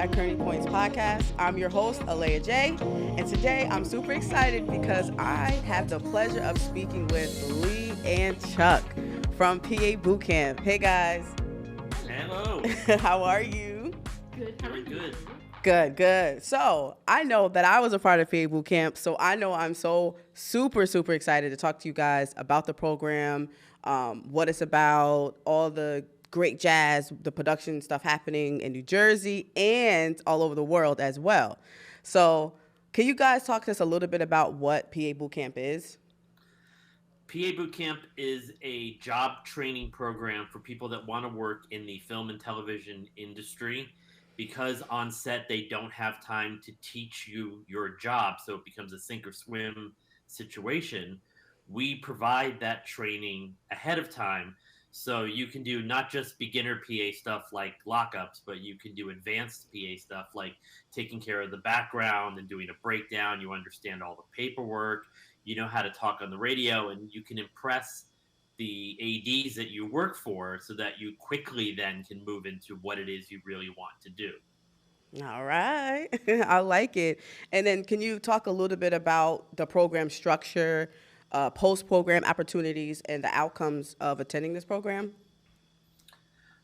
at Kearny Point's podcast. I'm your host, Leigh J, and today I'm super excited because I have the pleasure of speaking with Leigh and Chuck from PA Bootcamp. Hey guys. Hello. How are you? Good. Very good. Good. So I know that I was a part of PA Bootcamp, so I know I'm so super excited to talk to you guys about the program, what it's about, all the great jazz, the production stuff happening in New Jersey and all over the world as well. So can you guys talk to us a little bit about what PA Bootcamp is? PA Bootcamp is a job training program for people that want to work in the film and television industry because on set they don't have time to teach you your job, so it becomes a sink or swim situation. We provide that training ahead of time, so you can do not just beginner PA stuff like lockups, but you can do advanced PA stuff like taking care of the background and doing a breakdown. You understand all the paperwork, you know how to talk on the radio, and you can impress the ADs that you work for so that you quickly then can move into what it is you really want to do. All right. I like it. And then can you talk a little bit about the program structure, post-program opportunities, and the outcomes of attending this program?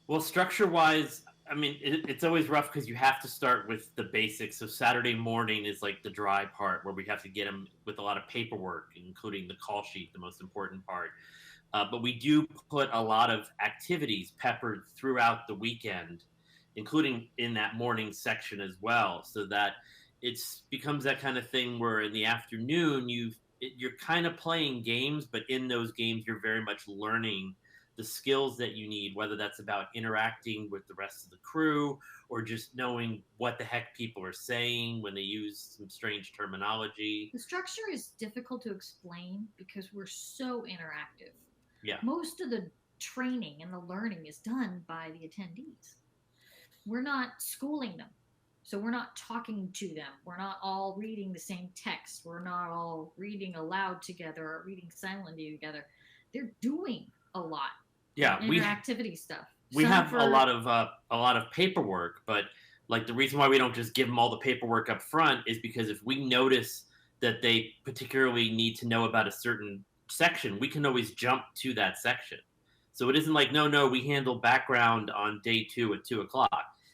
Well, structure-wise, I mean, it's always rough because you have to start with the basics. So Saturday morning is like the dry part where we have to get them with a lot of paperwork, including the call sheet, the most important part. But we do put a lot of activities peppered throughout the weekend, including in that morning section as well, so that it becomes that kind of thing where in the afternoon you're kind of playing games, but in those games you're very much learning the skills that you need, whether that's about interacting with the rest of the crew or just knowing what the heck people are saying when they use some strange terminology. The structure is difficult to explain because we're so interactive. Yeah. Most of the training and the learning is done by the attendees. We're not schooling them. So we're not talking to them. We're not all reading the same text. We're not all reading aloud together or reading silently together. They're doing a lot. Yeah, interactivity stuff. We have a lot of paperwork, but like the reason why we don't just give them all the paperwork up front is because if we notice that they particularly need to know about a certain section, we can always jump to that section. So it isn't like, no, we handle background on day 2 at 2:00.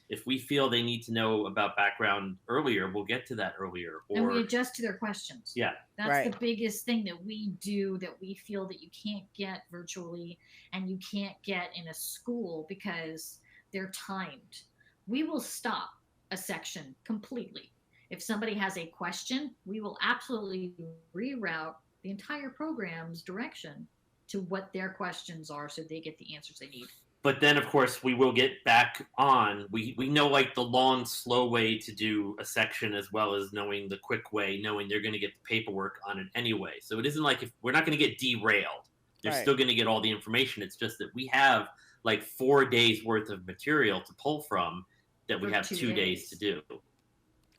If we feel they need to know about background earlier, we'll get to that earlier. And we adjust to their questions. Yeah. That's right. The biggest thing that we do that we feel that you can't get virtually and you can't get in a school because they're timed. We will stop a section completely. If somebody has a question, we will absolutely reroute the entire program's direction to what their questions are so they get the answers they need. But then, of course, we will get back on. We know like the long, slow way to do a section as well as knowing the quick way, knowing they're going to get the paperwork on it anyway. So it isn't like if we're not going to get derailed. They're Right. still going to get all the information. It's just that we have like 4 days worth of material to pull from that we For have 2 2 days days. to do.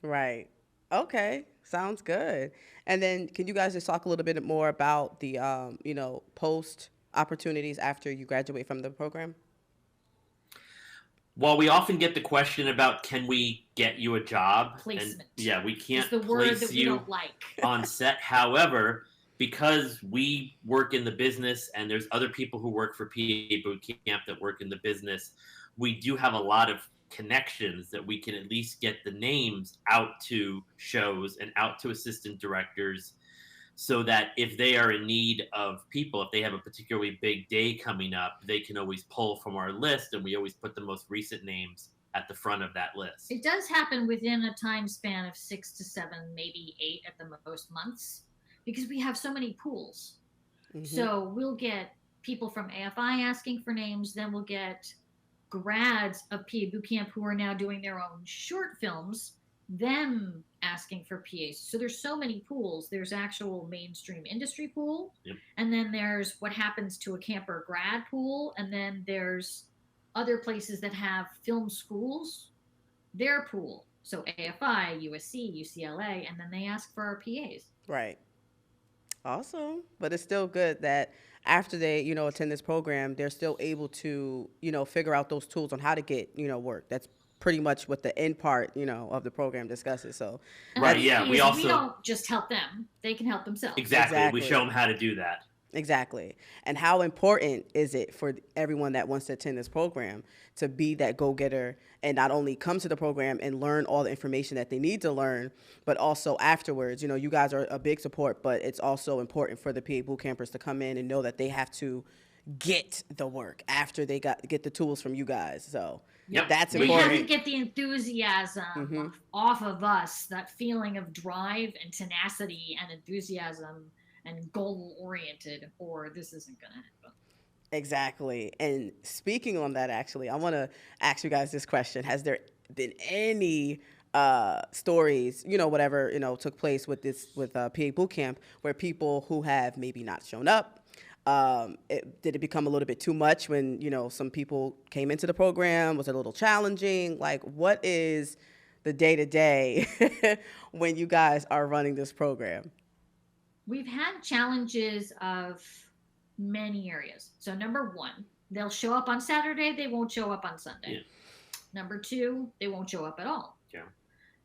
Right. Okay. Sounds good. And then can you guys just talk a little bit more about the, post opportunities after you graduate from the program? While we often get the question about can we get you a job? Placement. And yeah, we can't It's the word place that we you don't like. on set. However, because we work in the business and there's other people who work for PA Bootcamp that work in the business, we do have a lot of connections that we can at least get the names out to shows and out to assistant directors so that if they are in need of people, if they have a particularly big day coming up, they can always pull from our list, and we always put the most recent names at the front of that list. It does happen within a time span of 6 to 7, maybe 8 at the most months, because we have so many pools. Mhm. So we'll get people from AFI asking for names, then we'll get grads of PA Bootcamp who are now doing their own short films, them asking for PAs. So there's so many pools. There's actual mainstream industry pool, Yep. and then there's what happens to a camper grad pool, and then there's other places that have film schools, their pool. So AFI, USC, UCLA, and then they ask for our PAs. Right. Awesome. But it's still good that after they, attend this program, they're still able to, figure out those tools on how to get, work. That's pretty much what the end part, of the program discusses. So right, yeah, we don't just help them; they can help themselves. Exactly. We show them how to do that. Exactly. And how important is it for everyone that wants to attend this program to be that go-getter and not only come to the program and learn all the information that they need to learn, but also afterwards, you guys are a big support, but it's also important for the PA boot campers to come in and know that they have to get the work after they get the tools from you guys. So that's important. They have to get the enthusiasm off of us, that feeling of drive and tenacity and enthusiasm and goal-oriented, or this isn't going to happen. Exactly. And speaking on that, actually, I want to ask you guys this question. Has there been any stories, whatever, took place with PA Bootcamp where people who have maybe not shown up, did it become a little bit too much when, some people came into the program? Was it a little challenging? Like, what is the day-to-day when you guys are running this program? We've had challenges of many areas. So number one, they'll show up on Saturday, they won't show up on Sunday. Yeah. Number two, they won't show up at all. Yeah.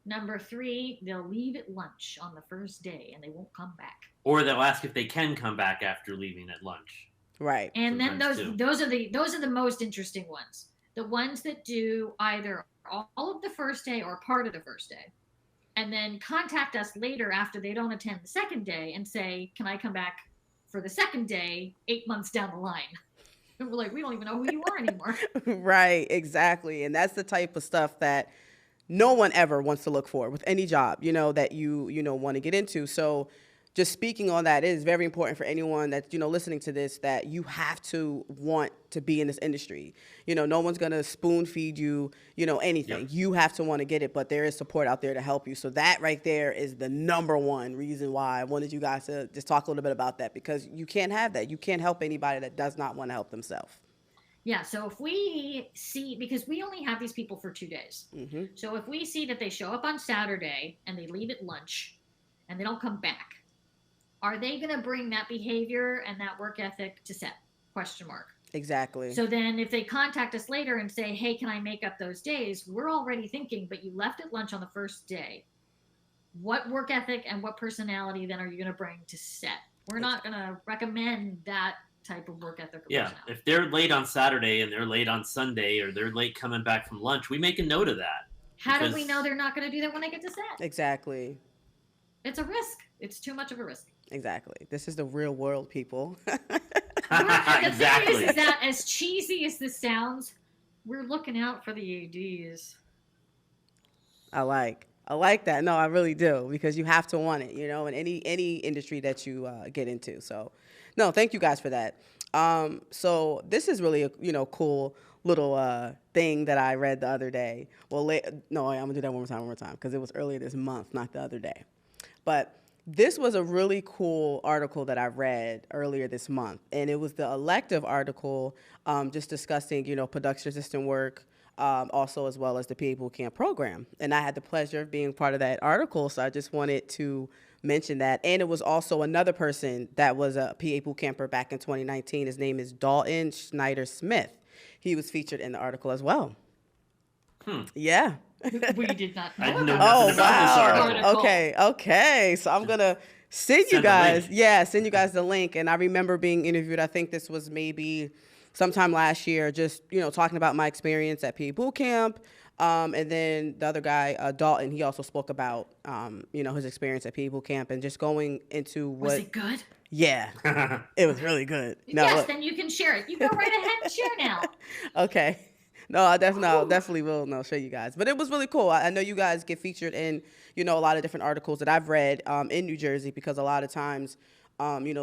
Number three, they'll leave at lunch on the first day and they won't come back. Or they'll ask if they can come back after leaving at lunch. Right. And sometimes then those are the most interesting ones. The ones that do either all of the first day or part of the first day. And then contact us later after they don't attend the second day and say, can I come back for the second day 8 months down the line? And we're like, we don't even know who you are anymore. Right, exactly. And that's the type of stuff that no one ever wants to look for with any job, that you want to get into. So just speaking on that, it is very important for anyone that's, listening to this, that you have to want to be in this industry. No one's going to spoon feed you, anything. Yep. You have to want to get it, but there is support out there to help you. So that right there is the number one reason why I wanted you guys to just talk a little bit about that, because you can't have that. You can't help anybody that does not want to help themselves. Yeah, so if we see, because we only have these people for 2 days. Mm-hmm. So if we see that they show up on Saturday and they leave at lunch and they don't come back, are they going to bring that behavior and that work ethic to set? ? Exactly. So then if they contact us later and say, hey, can I make up those days? We're already thinking, but you left at lunch on the first day. What work ethic and what personality then are you going to bring to set? We're not going to recommend that type of work ethic. Yeah, if they're late on Saturday and they're late on Sunday, or they're late coming back from lunch, we make a note of that. How do we know they're not going to do that when they get to set? Exactly. It's a risk. It's too much of a risk. Exactly. This is the real world, people. Exactly. Thing is that as cheesy as this sounds, we're looking out for the ADs. I like that. No, I really do, because you have to want it, in any industry that you get into. So, no, thank you guys for that. So this is really a cool little thing that I read the other day. Well, no, I'm gonna do that one more time, because it was earlier this month, not the other day. But this was a really cool article that I read earlier this month, and it was the elective article just discussing, production assistant work, also as well as the PA Bootcamp program. And I had the pleasure of being part of that article, so I just wanted to mention that. And it was also another person that was a PA Bootcamper back in 2019. His name is Dalton Schneider-Smith. He was featured in the article as well. Yeah. We did not know. I didn't know nothing about this article. Okay. So I'm gonna send you guys the link. And I remember being interviewed. I think this was maybe sometime last year, just talking about my experience at PA Bootcamp. And then the other guy, Dalton, he also spoke about his experience at PA Bootcamp and just going into what. Was it good? Yeah, it was really good. No, yes, then you can share it. You go right ahead and share now. Okay. No, I definitely will show you guys. But it was really cool. I know you guys get featured in, a lot of different articles that I've read in New Jersey, because a lot of times,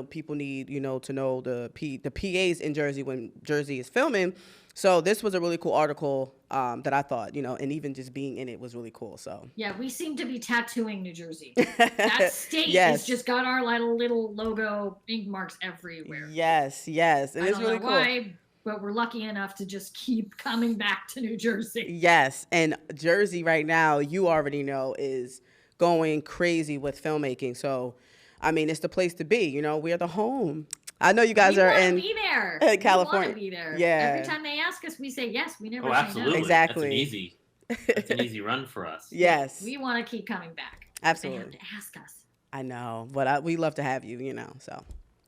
people need, to know the PAs in Jersey when Jersey is filming. So this was a really cool article that I thought, and even just being in it was really cool. So yeah, we seem to be tattooing New Jersey. That state has just got our little logo, ink marks everywhere. Yes. And it's really cool. Why, but we're lucky enough to just keep coming back to New Jersey. Yes, and Jersey right now, you already know, is going crazy with filmmaking. So, I mean, it's the place to be. We're the home. I know you guys are in be there. California. We want to be there. Yeah. Every time they ask us, we say yes. We never say absolutely. no. Exactly. That's easy. It's an easy run for us. Yes. We want to keep coming back. Absolutely. They have to ask us. I know, but we love to have you, so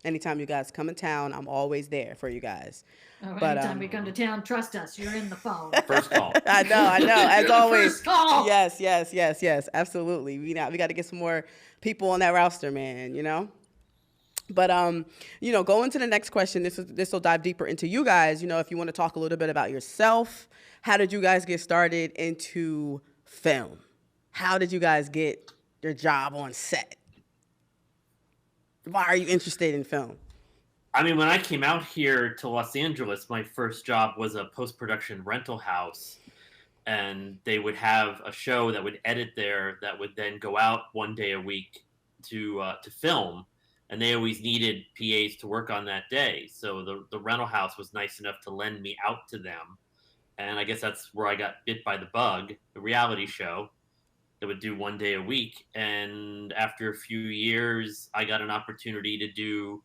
anytime you guys come in town, I'm always there for you guys. But anytime we come to town, trust us, you're in the phone. First call. I know, as always. First call. Yes, absolutely. We got to get some more people on that roster, man, But going to the next question, this will dive deeper into you guys. If you want to talk a little bit about yourself, how did you guys get started into film? How did you guys get your job on set? Why are you interested in film? I mean, when I came out here to Los Angeles, my first job was a post-production rental house, and they would have a show that would edit there that would then go out one day a week to film, and they always needed PAs to work on that day. So the rental house was nice enough to lend me out to them, and I guess that's where I got bit by the bug, the reality show that would do one day a week. And after a few years, I got an opportunity to do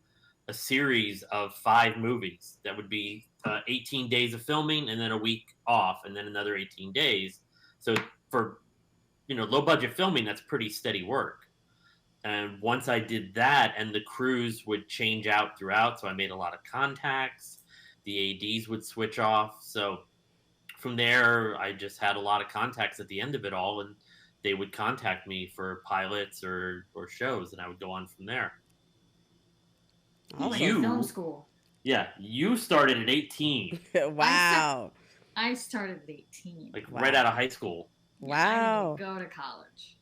a series of 5 movies that would be 18 days of filming and then a week off and then another 18 days. So for, low budget filming, that's pretty steady work. And once I did that, and the crews would change out throughout, so I made a lot of contacts, the ADs would switch off. So from there, I just had a lot of contacts at the end of it all, and they would contact me for pilots or shows, and I would go on from there. You film school. Yeah, you started at 18. Wow. I started at 18. Right out of high school. Wow. I didn't go to college.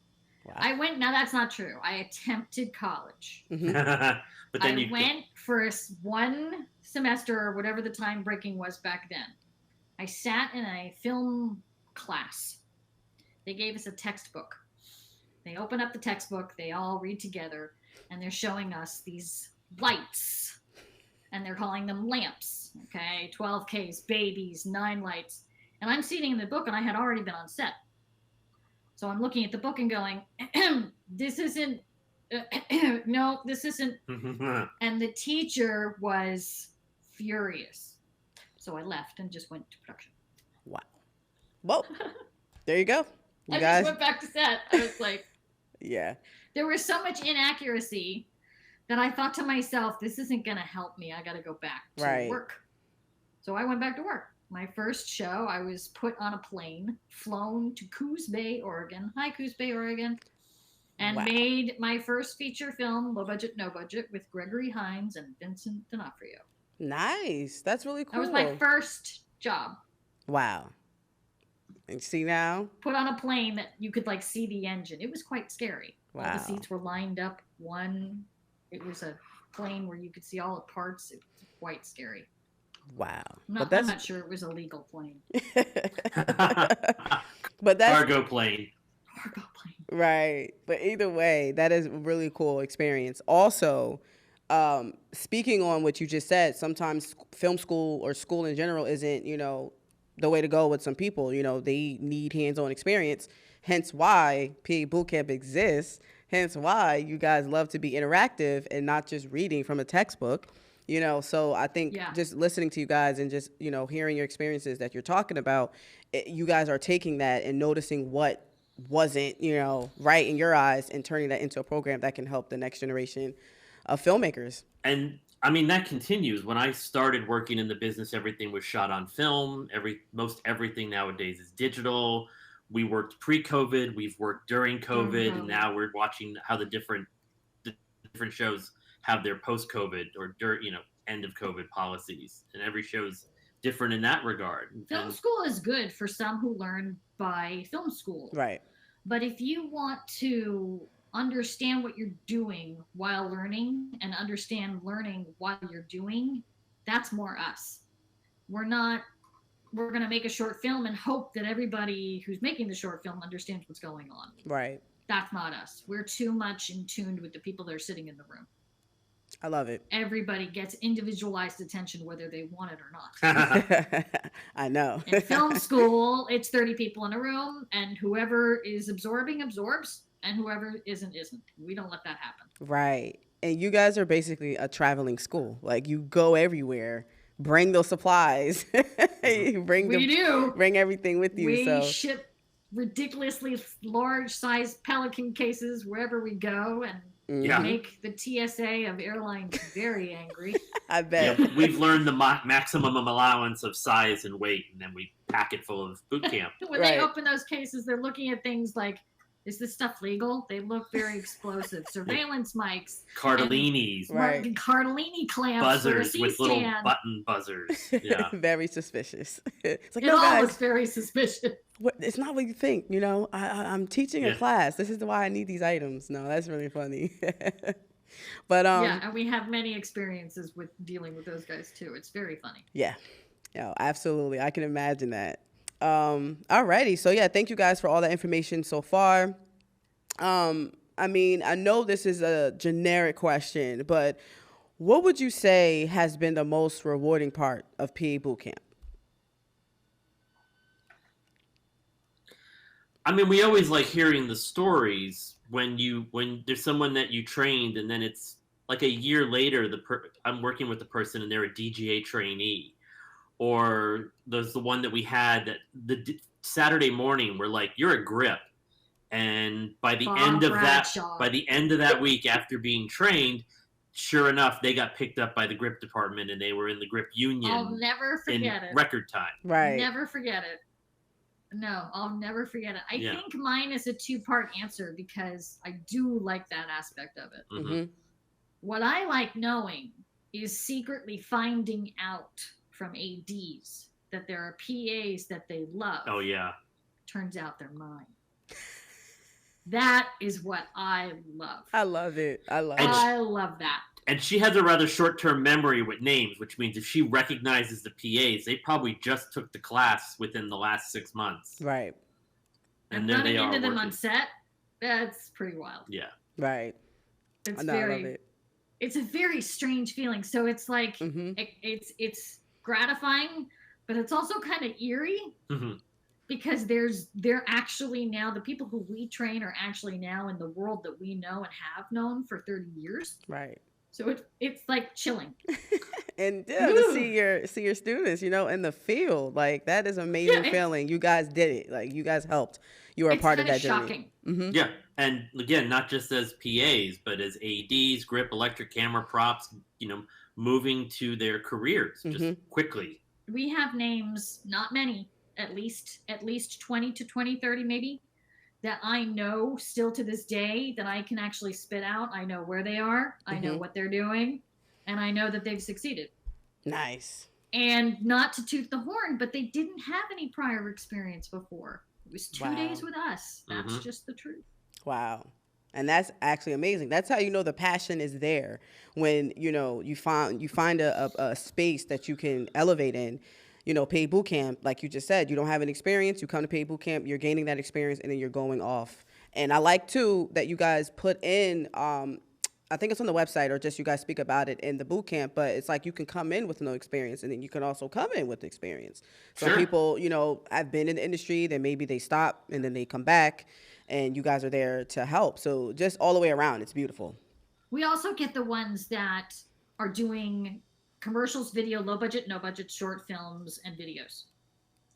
Wow. I went. Now that's not true. I attempted college. Mm-hmm. But then I went for one semester or whatever the time breaking was back then. I sat in a film class. They gave us a textbook. They open up the textbook, they all read together, and they're showing us these lights. And they're calling them lamps. Okay, 12Ks, babies, 9 lights. And I'm sitting in the book, and I had already been on set. So I'm looking at the book and going, this isn't, no, this isn't. And the teacher was furious. So I left and just went to production. Wow. Well, there you go. I just went back to set. I was like, yeah. There was so much inaccuracy that I thought to myself, this isn't going to help me. I got to go back to work. So I went back to work. My first show, I was put on a plane, flown to Coos Bay, Oregon. Hi, Coos Bay, Oregon. And made my first feature film, Low Budget, No Budget, with Gregory Hines and Vincent D'Onofrio. Nice. That's really cool. That was my first job. Wow. And see now? Put on a plane that you could see the engine. It was quite scary. Wow. All the seats were lined up. It was a plane where you could see all the parts. It was quite scary. Wow. I'm not sure it was a legal plane. But that's cargo plane. Cargo plane. Right. But either way, that is a really cool experience. Also, speaking on what you just said, sometimes film school or school in general isn't, the way to go with some people. They need hands-on experience. Hence why PA Bootcamp exists. Hence why you guys love to be interactive and not just reading from a textbook. So I think just listening to you guys and just, hearing your experiences that you're talking about, you guys are taking that and noticing what wasn't, right in your eyes and turning that into a program that can help the next generation of filmmakers. And I mean, that continues. When I started working in the business, everything was shot on film. Most everything nowadays is digital. We worked pre-COVID, we've worked during COVID, and now we're watching how the different shows have their post-COVID or end of COVID policies, and every show's different in that regard. Film school is good for some who learn by film school, right? But if you want to understand what you're doing while learning and understand learning while you're doing, that's more us. We're going to make a short film and hope that everybody who's making the short film understands what's going on. Right. That's not us. We're too much in tune with the people that are sitting in the room. I love it. Everybody gets individualized attention whether they want it or not. I know. In film school, it's 30 people in a room, and whoever is absorbing absorbs, and whoever isn't. We don't let that happen. Right. And you guys are basically a traveling school. You go everywhere. Bring those supplies. Bring everything with you. We ship ridiculously large size Pelican cases wherever we go and Yeah. make the TSA of airlines very angry. I bet. Yeah, we've learned the maximum allowance of size and weight, and then we pack it full of boot camp. When they open those cases, they're looking at things like, is this stuff legal? They look very explosive. Surveillance mics. Cartellinis. Right. Cartellini clamps. Buzzers with little stand. button buzzers. Yeah. Very suspicious. It's like, It no, all guys, was very suspicious. it's not what you think. You know, I'm teaching a class. This is why I need these items. No, that's really funny. But yeah, and we have many experiences with dealing with those guys too. It's very funny. Yeah, absolutely. I can imagine that. Alrighty. So yeah, thank you guys for all that information so far. I mean, I know this is a generic question, but what would you say has been the most rewarding part of PA Bootcamp? I mean, we always like hearing the stories when there's someone that you trained, and then it's like a year later, I'm working with the person and they're a DGA trainee, or there's the one that we had that the Saturday morning we're like, you're a grip, and by the end of that week after being trained, sure enough, they got picked up by the grip department and they were in the grip union. I'll never forget in it. Record time. Right. Never forget it. No, I'll never forget it. I think mine is a two-part answer because I do like that aspect of it. Mm-hmm. What I like knowing is secretly finding out from ADs that there are PAs that they love. Oh, yeah. Turns out they're mine. That is what I love. I love it. I love that. And she has a rather short-term memory with names, which means if she recognizes the PAs, they probably just took the class within the last 6 months. Right. And there they are into them on set, that's pretty wild. Yeah. Right. It's I love it. It's a very strange feeling. So it's like, it's gratifying, but it's also kind of eerie. Mm-hmm. Because they're actually now, the people who we train are actually now in the world that we know and have known for 30 years. Right. So it's like chilling. And to see your students, you know, in the field, like that is an amazing feeling. You guys did it. Like you guys helped. You were a part of that journey. Shocking. Mm-hmm. Yeah. And again, not just as PAs, but as ADs, grip, electric camera props, you know, moving to their careers just quickly. We have names, not many, at least 20 to 20, 30 maybe, that I know still to this day that I can actually spit out. I know where they are. I know what they're doing. And I know that they've succeeded. Nice. And not to toot the horn, but they didn't have any prior experience before. It was 2 days with us. That's just the truth. Wow. And that's actually amazing. That's how you know the passion is there when, you know, you find a space that you can elevate in. You know, PA Bootcamp, like you just said, you don't have an experience. You come to PA Bootcamp, you're gaining that experience, and then you're going off. And I like, too, that you guys put in, I think it's on the website or just you guys speak about it in the bootcamp, but it's like you can come in with no experience, and then you can also come in with experience. Some people, you know, have been in the industry, then maybe they stop, and then they come back, and you guys are there to help. So just all the way around, it's beautiful. We also get the ones that are doing commercials, video, low budget, no budget, short films, and videos,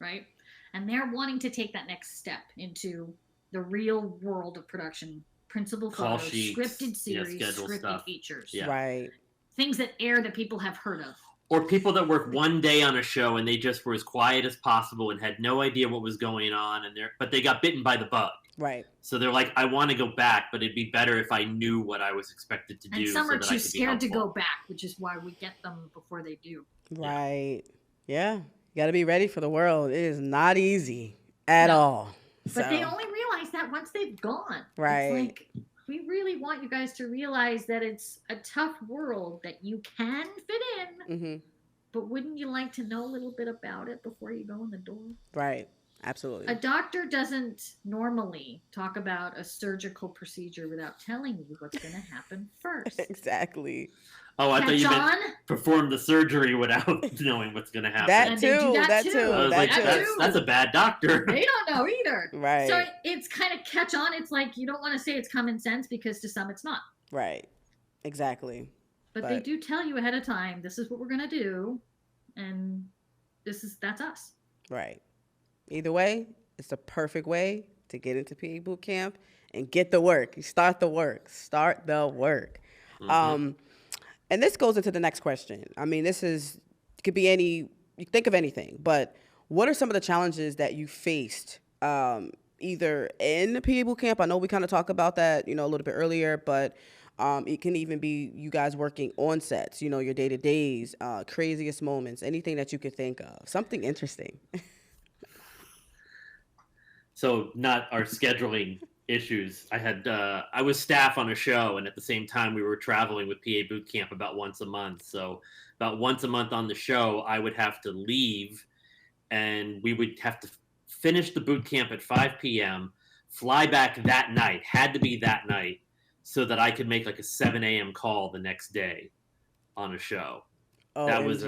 right? And they're wanting to take that next step into the real world of production, principal photos, scripted series, scripted features. Yeah. Right. Things that air that people have heard of. Or people that work one day on a show and they just were as quiet as possible and had no idea what was going on, but they got bitten by the bug. Right. So they're like, I want to go back, but it'd be better if I knew what I was expected to do. And some are too scared to go back, which is why we get them before they do. Right. Yeah. You got to be ready for the world. It is not easy at all. But they only realize that once they've gone. Right. It's like, we really want you guys to realize that it's a tough world that you can fit in. Mm-hmm. But wouldn't you like to know a little bit about it before you go in the door? Right. Absolutely. A doctor doesn't normally talk about a surgical procedure without telling you what's going to happen first. Exactly. Oh, I thought you meant perform the surgery without knowing what's going to happen. That too. I was like, that's a bad doctor. They don't know either. Right. So it's kind of catch on. It's like you don't want to say it's common sense because to some it's not. Right. Exactly. But they do tell you ahead of time, this is what we're going to do. And that's us. Right. Either way, it's the perfect way to get into PA Bootcamp and get the work. You start the work. Start the work. And this goes into the next question. I mean, could be you think of anything, but what are some of the challenges that you faced either in the PA Bootcamp? I know we kind of talked about that, a little bit earlier, but it can even be you guys working on sets, your day-to-days, craziest moments, anything that you could think of, something interesting. So not our scheduling issues. I was staff on a show, and at the same time we were traveling with PA Bootcamp about once a month. So about once a month on the show, I would have to leave, and we would have to finish the boot camp at 5 p.m., fly back that night, had to be that night, so that I could make like a 7 a.m. call the next day on a show. That was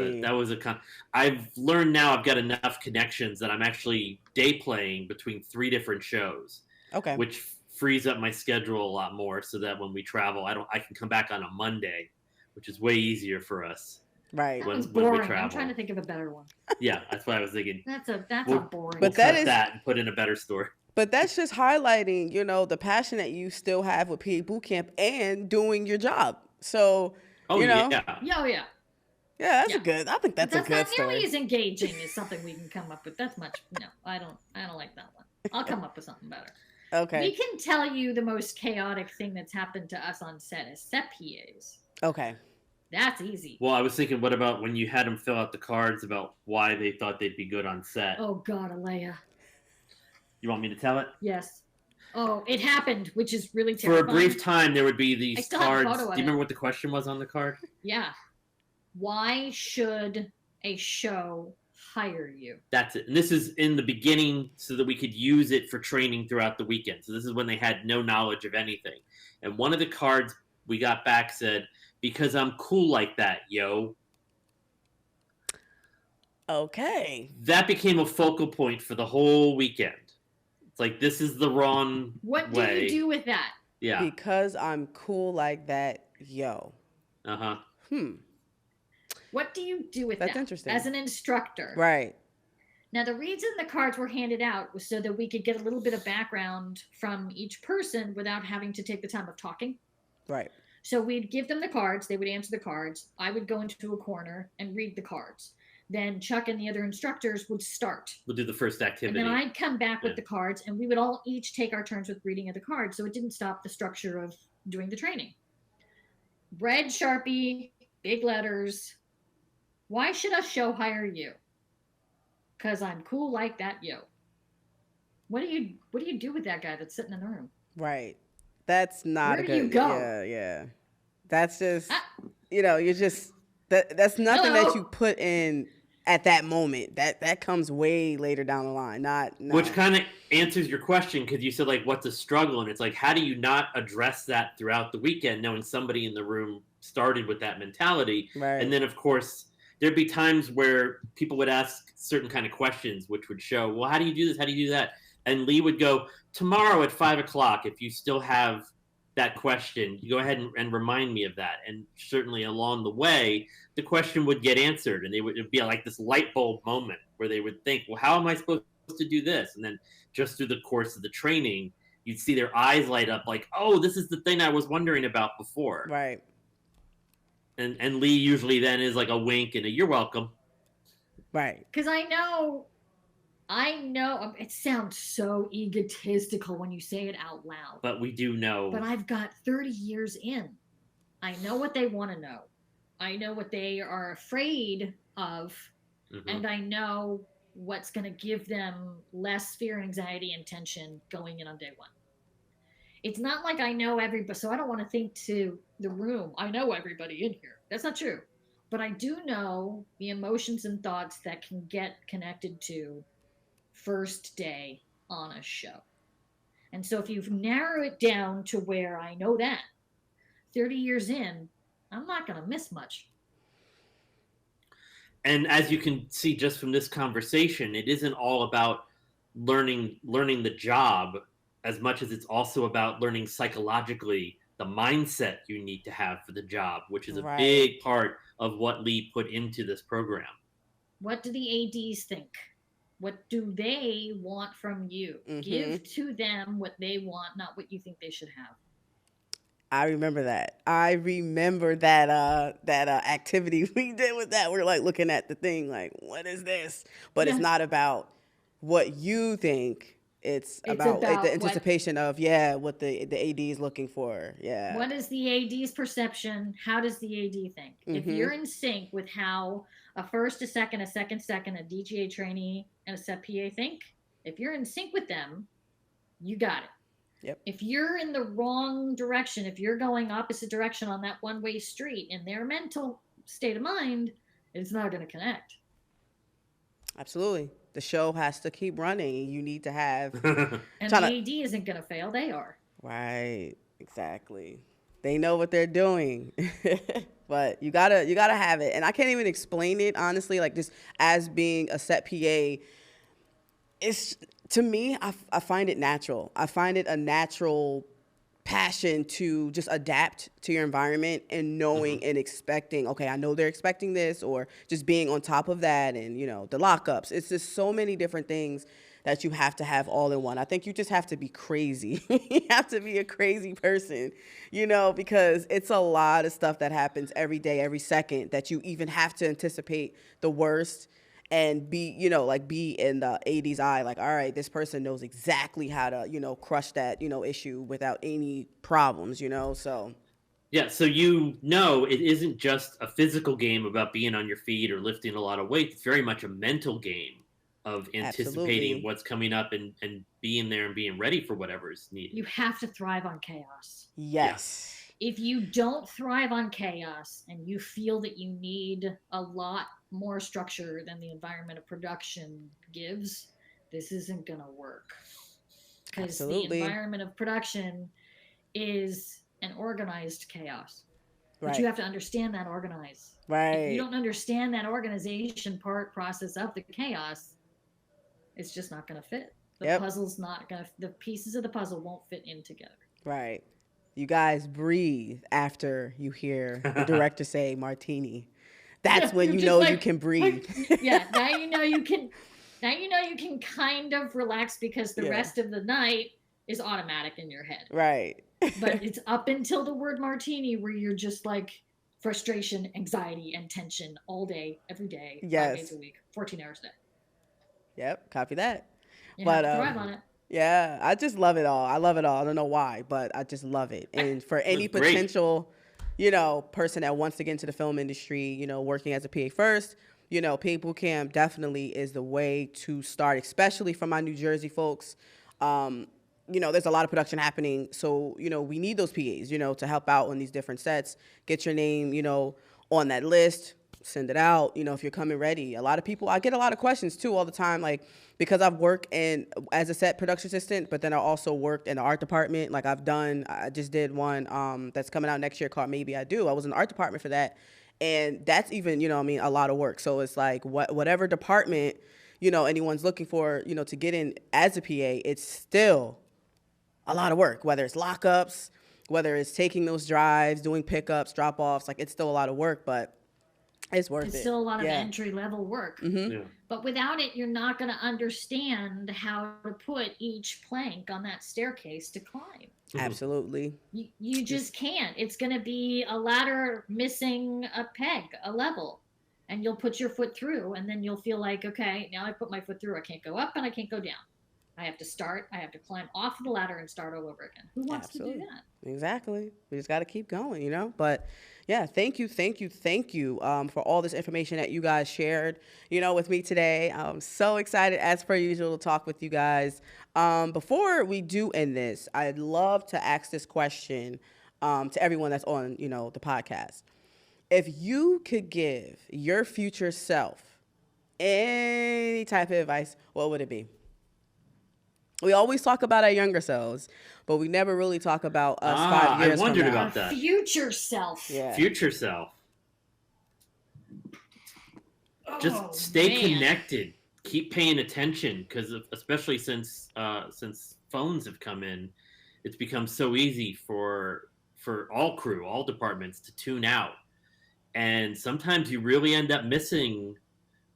I've learned now I've got enough connections that I'm actually day playing between 3 different shows. Okay. Which frees up my schedule a lot more so that when we travel, I can come back on a Monday, which is way easier for us. Right. That was boring. I'm trying to think of a better one. Yeah, that's what I was thinking. That's a boring. But cut that and put in a better story. But that's just highlighting, the passion that you still have with PA Bootcamp and doing your job. So, yeah. Yeah, I think that's a good story. That's not nearly as engaging as something we can come up with. That's no, I don't like that one. I'll come up with something better. Okay. We can tell you the most chaotic thing that's happened to us on set as set PAs. Okay. That's easy. Well, I was thinking, what about when you had them fill out the cards about why they thought they'd be good on set? Oh, God, Alea. You want me to tell it? Yes. Oh, it happened, which is really terrifying. For a brief time, there would be these cards. Do you remember it. what the question was on the card? Yeah. Why should a show hire you? That's it. And this is in the beginning so that we could use it for training throughout the weekend. So this is when they had no knowledge of anything. And one of the cards we got back said, because I'm cool like that, yo. Okay. That became a focal point for the whole weekend. It's like, this is the wrong What way. do you do with that? Yeah. Because I'm cool like that, yo. Uh-huh. What do you do with that? That's interesting. As an instructor. Right. Now, the reason the cards were handed out was so that we could get a little bit of background from each person without having to take the time of talking. Right. So we'd give them the cards. They would answer the cards. I would go into a corner and read the cards. Then Chuck and the other instructors would start. We'll do the first activity. And then I'd come back with the cards, and we would all each take our turns with reading of the cards. So it didn't stop the structure of doing the training. Red Sharpie, big letters. Why should a show hire you? Because I'm cool like that, yo. What do you do with that guy that's sitting in the room? Right. That's not Where a do good. you go? Yeah. That's just you're just that's nothing that you put in at that moment. That comes way later down the line. Which kind of answers your question, because you said, like, what's a struggle? And it's like, how do you not address that throughout the weekend, knowing somebody in the room started with that mentality? Right. And then, of course, there'd be times where people would ask certain kind of questions, which would show, well, how do you do this? How do you do that? And Leigh would go, tomorrow at 5 o'clock, if you still have that question, you go ahead and remind me of that. And certainly along the way, the question would get answered, and it'd be like this light bulb moment where they would think, well, how am I supposed to do this? And then just through the course of the training, you'd see their eyes light up like, oh, this is the thing I was wondering about before. Right. And Leigh usually then is like a wink and a you're welcome. Right. Because I know it sounds so egotistical when you say it out loud. But we do know. But I've got 30 years in. I know what they want to know. I know what they are afraid of. Mm-hmm. And I know what's going to give them less fear, anxiety, and tension going in on day one. It's not like I know everybody, so I don't want to think to the room, I know everybody in here. That's not true. But I do know the emotions and thoughts that can get connected to first day on a show. And so if you narrow it down to where I know that, 30 years in, I'm not going to miss much. And as you can see just from this conversation, it isn't all about learning the job as much as it's also about learning psychologically the mindset you need to have for the job, which is a big part of what Leigh put into this program. What do the ADs think? What do they want from you? Mm-hmm. Give to them what they want, not what you think they should have. I remember that. I remember that activity we did with that. We're like looking at the thing like, what is this? But it's Yeah. not about what you think. It's about the anticipation of what the AD is looking for. Yeah. What is the AD's perception? How does the AD think? If you're in sync with how a first, a second, a DGA trainee, and a set PA think, if you're in sync with them, you got it. Yep. If you're in the wrong direction, if you're going opposite direction on that one-way street in their mental state of mind, it's not going to connect. Absolutely. The show has to keep running. You need to have... And the AD isn't going to fail. They are. Right. Exactly. They know what they're doing. But you gotta have it. And I can't even explain it, honestly, like just as being a set PA. It's, to me, I find it natural. I find it a natural passion to just adapt to your environment and knowing and expecting, okay, I know they're expecting this, or just being on top of that, and, you know, the lockups. It's just so many different things that you have to have all in one. I think you just have to be crazy. You have to be a crazy person, you know, because it's a lot of stuff that happens every day, every second, that you even have to anticipate the worst and be, you know, like be in the AD's eye, like, all right, this person knows exactly how to, you know, crush that, you know, issue without any problems, you know, so. Yeah, so you know it isn't just a physical game about being on your feet or lifting a lot of weight. It's very much a mental game of anticipating Absolutely. what's coming up and being there and being ready for whatever is needed. You have to thrive on chaos. Yes. If you don't thrive on chaos and you feel that you need a lot more structure than the environment of production gives, this isn't going to work. Because the environment of production is an organized chaos. But you have to understand that organize. Right. If you don't understand that organization process of the chaos, it's just not going to fit. The puzzle's not going to, the pieces of the puzzle won't fit in together. Right. You guys breathe after you hear the director say martini. That's when you know like, you can breathe. Yeah, now you know you can. Now you know you can kind of relax because the rest of the night is automatic in your head. Right. But it's up until the word martini where you're just like frustration, anxiety, and tension all day, every day, 5 days a week, 14 hours a day. Yep, copy that. You have to thrive on it. Yeah, I just love it all. I love it all. I don't know why, but I just love it. And for any potential, you know, person that wants to get into the film industry, you know, working as a PA first, you know, PA Bootcamp definitely is the way to start, especially for my New Jersey folks. You know, there's a lot of production happening. So, you know, we need those PAs, you know, to help out on these different sets. Get your name, you know, on that list. Send it out, you know, if you're coming ready. A lot of people, I get a lot of questions too all the time, like, because I've worked as a set production assistant, but then I also worked in the art department. Like I just did one that's coming out next year called Maybe I Do. I was in the art department for that. And that's even, you know, I mean, a lot of work. So it's like whatever department, you know, anyone's looking for, you know, to get in as a PA, it's still a lot of work, whether it's lockups, whether it's taking those drives, doing pickups, drop-offs, like it's still a lot of work, but it's worth it. It's still a lot of entry-level work. Mm-hmm. Yeah. But without it, you're not going to understand how to put each plank on that staircase to climb. Absolutely. You just can't. It's going to be a ladder missing a peg, a level. And you'll put your foot through, and then you'll feel like, okay, now I put my foot through. I can't go up and I can't go down. I have to climb off of the ladder and start all over again. Who wants to do that? Exactly. We just got to keep going, you know? But yeah, thank you for all this information that you guys shared, you know, with me today. I'm so excited, as per usual, to talk with you guys. Before we do end this, I'd love to ask this question to everyone that's on, you know, the podcast. If you could give your future self any type of advice, what would it be? We always talk about our younger selves, but we never really talk about us 5 years I wondered from now. about that. Future self. Yeah. Future self. Just stay connected. Keep paying attention, because especially since phones have come in, it's become so easy for all crew, all departments to tune out. And sometimes you really end up missing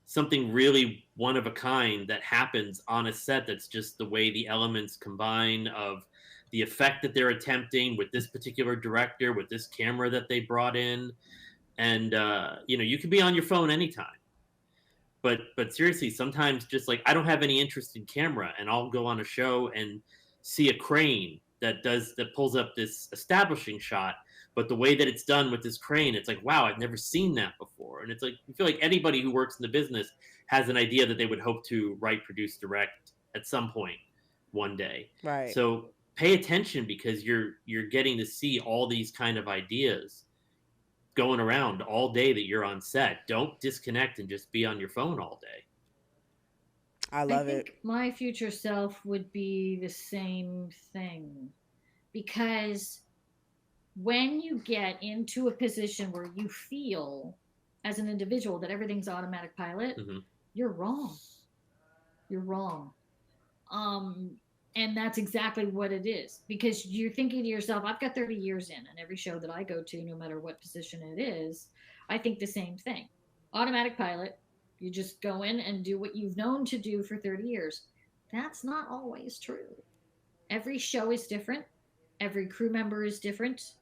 something really one of a kind that happens on a set. That's just the way the elements combine of the effect that they're attempting with this particular director, with this camera that they brought in. And, you can be on your phone anytime. But seriously, sometimes just like, I don't have any interest in camera, and I'll go on a show and see a crane that pulls up this establishing shot. But the way that it's done with this crane, it's like, wow, I've never seen that before. And it's like, I feel like anybody who works in the business has an idea that they would hope to write, produce, direct at some point one day. Right. So pay attention, because you're getting to see all these kind of ideas going around all day that you're on set. Don't disconnect and just be on your phone all day. I love think it. My future self would be the same thing, because when you get into a position where you feel as an individual that everything's automatic pilot, you're wrong. You're wrong. And that's exactly what it is, because you're thinking to yourself, I've got 30 years in, and every show that I go to, no matter what position it is, I think the same thing. Automatic pilot, you just go in and do what you've known to do for 30 years. That's not always true. Every show is different. Every crew member is different.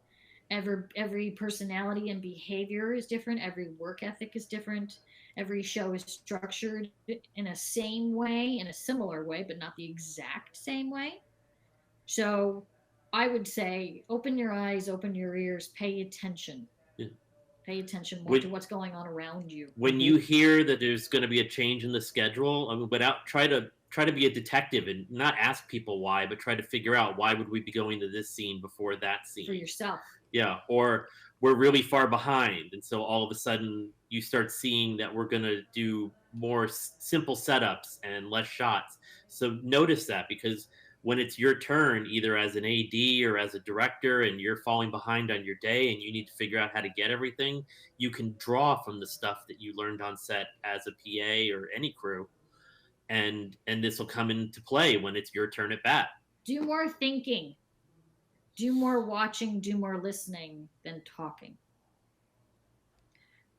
Every personality and behavior is different. Every work ethic is different. Every show is structured in a similar way, but not the exact same way. So I would say, open your eyes, open your ears, pay attention. Yeah. Pay attention more to what's going on around you. When you hear that there's going to be a change in the schedule, try to be a detective and not ask people why, but try to figure out, why would we be going to this scene before that scene? For yourself. Yeah, or we're really far behind, and so all of a sudden you start seeing that we're going to do more simple setups and less shots. So notice that, because when it's your turn, either as an AD or as a director, and you're falling behind on your day and you need to figure out how to get everything, you can draw from the stuff that you learned on set as a PA or any crew, and this will come into play when it's your turn at bat. Do more thinking. Do more watching, do more listening than talking.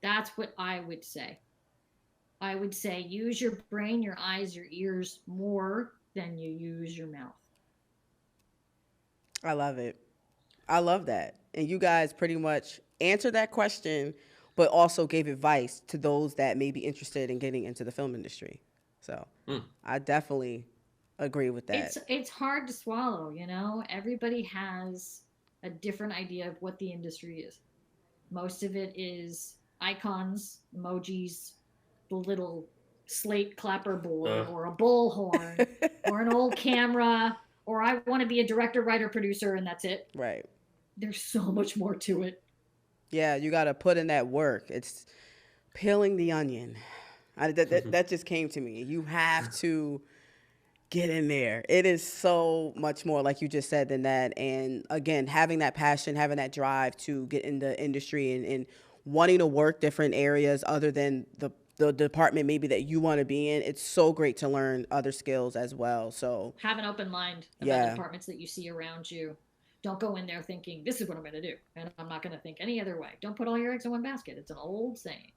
That's what I would say. I would say use your brain, your eyes, your ears more than you use your mouth. I love it. I love that. And you guys pretty much answered that question, but also gave advice to those that may be interested in getting into the film industry. So I definitely agree with that. It's hard to swallow, Everybody has a different idea of what the industry is. Most of it is icons, emojis, the little slate clapper board, or a bullhorn, or an old camera, or I want to be a director, writer, producer, and that's it. Right. There's so much more to it. Yeah, you got to put in that work. It's peeling the onion. That just came to me. You have to get in there. It is so much more, like you just said, than that. And again, having that passion, having that drive to get in the industry, and wanting to work different areas other than the department maybe that you want to be in. It's so great to learn other skills as well. So have an open mind about the departments that you see around you. Don't go in there thinking, this is what I'm going to do, and I'm not going to think any other way. Don't put all your eggs in one basket. It's an old saying.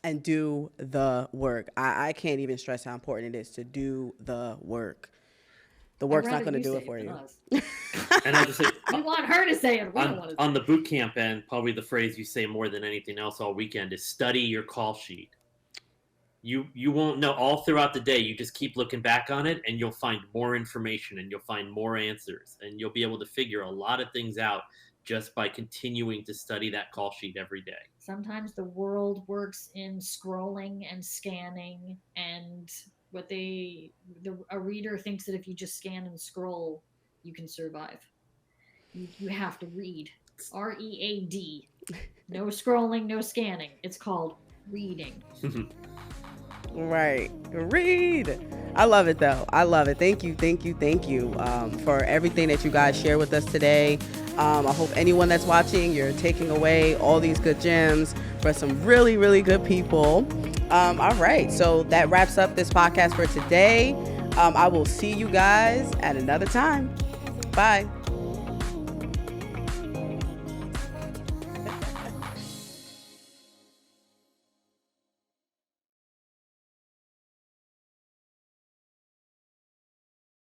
And do the work. I can't even stress how important it is to do the work. The work's not going to do it for you. And I'll just say, we want her to say it. We don't want to say on the boot camp end, probably the phrase you say more than anything else all weekend is study your call sheet. You won't know all throughout the day. You just keep looking back on it, and you'll find more information, and you'll find more answers, and you'll be able to figure a lot of things out just by continuing to study that call sheet every day. Sometimes the world works in scrolling and scanning, and a reader thinks that if you just scan and scroll, you can survive. You have to read. READ. No scrolling, no scanning. It's called reading. Right. Read. I love it, though. I love it. Thank you for everything that you guys share with us today. I hope anyone that's watching, you're taking away all these good gems for some really, really good people. All right. So that wraps up this podcast for today. I will see you guys at another time. Bye.